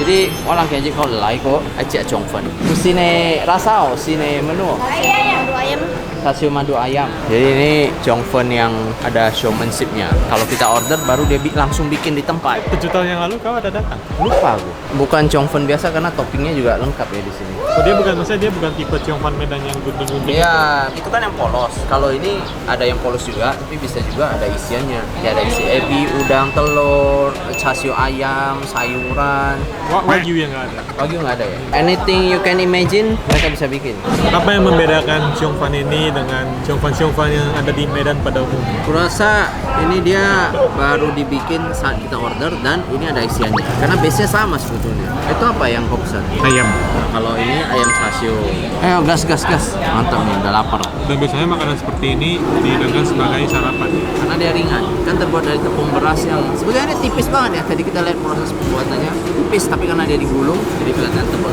Jadi orang kayak kau lai ko ajak Chongfen. Sini rasa, sini menu. Ayam, 2 ayam. Stasiun madu ayam. Jadi ini Chongfen yang ada showmanship-nya. Kalau kita order baru dia langsung bikin di tempat. 7 tahun yang lalu kau ada datang. Lupa aku. Bukan Chongfen biasa karena toppingnya juga lengkap ya di sini. Oh, maksudnya dia bukan tipe Chongfen Medan yang gunting-gunting. Iya, itu kan yang polos. Kalau ini ada yang polos juga, tapi bisa juga ada isiannya. Ya ada isi ebi, udang, telur, chasio ayam, sayuran. Wagyu yang nggak ada. Wagyu nggak ada ya? Anything you can imagine mereka bisa bikin. Apa yang membedakan Chongfen ini dengan Chongfen yang ada di Medan pada umumnya? Kurasa ini dia baru dibikin saat kita order dan ini ada isiannya. Karena base-nya sama sebetulnya. Itu apa yang kau pesan? Ayam. Nah, kalau ini ayam chasio. Gas. Mantap nih, udah lapar. Dan biasanya makanan seperti ini dihidangkan sebagai sarapan. Karena dia ringan, kan terbuat dari tepung beras yang sebenarnya tipis banget ya. Tadi kita lihat proses pembuatannya tipis, tapi karena dia digulung jadi kelihatan tebal.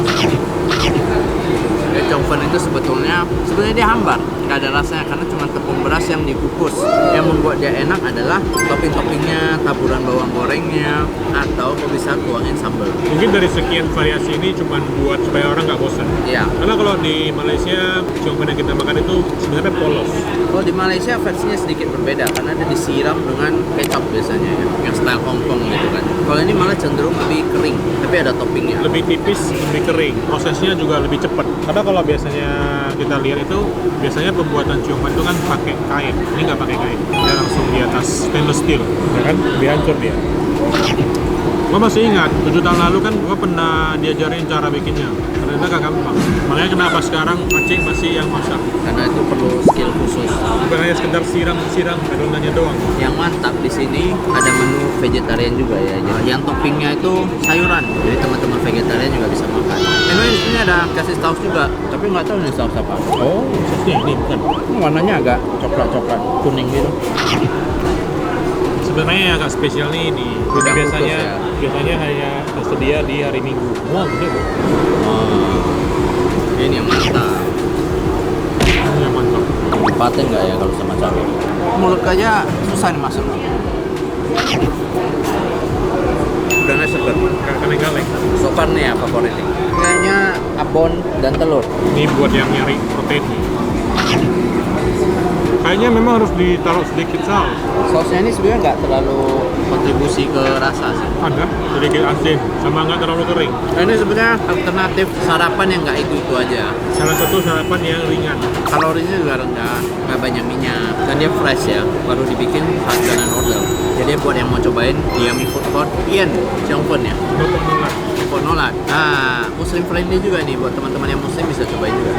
Chongfen itu sebetulnya dia hambar, nggak ada rasanya karena cuma tepung beras yang dikukus. Yang membuat dia enak adalah topping-toppingnya, taburan bawang gorengnya, atau kau bisa tuangin sambal. Mungkin dari sekian variasi ini cuma buat supaya orang nggak bosan. Iya. Karena kalau di Malaysia Chongfen yang kita makan itu sebenarnya polos. Kalau di Malaysia versinya sedikit berbeda karena dia disiram dengan kecap biasanya ya, yang style Hongkong gitu kan. Kalau ini malah cenderung lebih kering, tapi ada toppingnya. Lebih tipis, lebih kering. Prosesnya juga lebih cepat. Karena kalau biasanya kita lihat itu biasanya pembuatan Chongfen itu kan pakai kain. Ini nggak pakai kain. Dia langsung di atas stainless steel, ya kan? Lebih hancur dia. Gue masih ingat, 7 tahun lalu kan gue pernah diajarin cara bikinnya. Ternyata gak gampang. Makanya kenapa sekarang Aceh masih yang masak. Karena itu perlu skill khusus. Bukan hanya sekedar siram adonannya doang. Yang mantap di sini ada menu vegetarian juga ya. Yang toppingnya itu sayuran. Jadi teman-teman vegetarian juga bisa makan. Menu di sini ada kasih saus juga, tapi nggak tahu ini saus apa. Oh, sausnya ini bukan. Warnanya agak coklat-coklat kuning gitu. Sebenarnya yang agak spesial nih ini. Udah biasanya putus, ya? biasanya hanya tersedia di hari Minggu. Wah, bener. Ini yang mantap. Ini yang mantap. Paten nggak ya kalau sama cabai? Mulut aja susah nih masuk. Udangnya seger. Kayak kaleng-kaleng. So far nih ya favoritnya. Kayaknya abon dan telur. Ini buat yang nyari protein nih. Kayaknya memang harus ditaruh sedikit saus. Sausnya ini sebenarnya nggak terlalu kontribusi ke rasa sih. Ada sedikit asin, sama nggak terlalu kering. Nah, ini sebenarnya alternatif sarapan yang nggak itu aja. Salah satu sarapan yang ringan. Kalorinya juga rendah, nggak banyak minyak, dan dia fresh ya, baru dibikin saat jalan order. Jadi buat yang mau cobain Yummy Food Court, Ian Chongfen ya. Untuk nolak. Nah, Muslim friendly juga nih buat teman-teman yang muslim bisa cobain juga.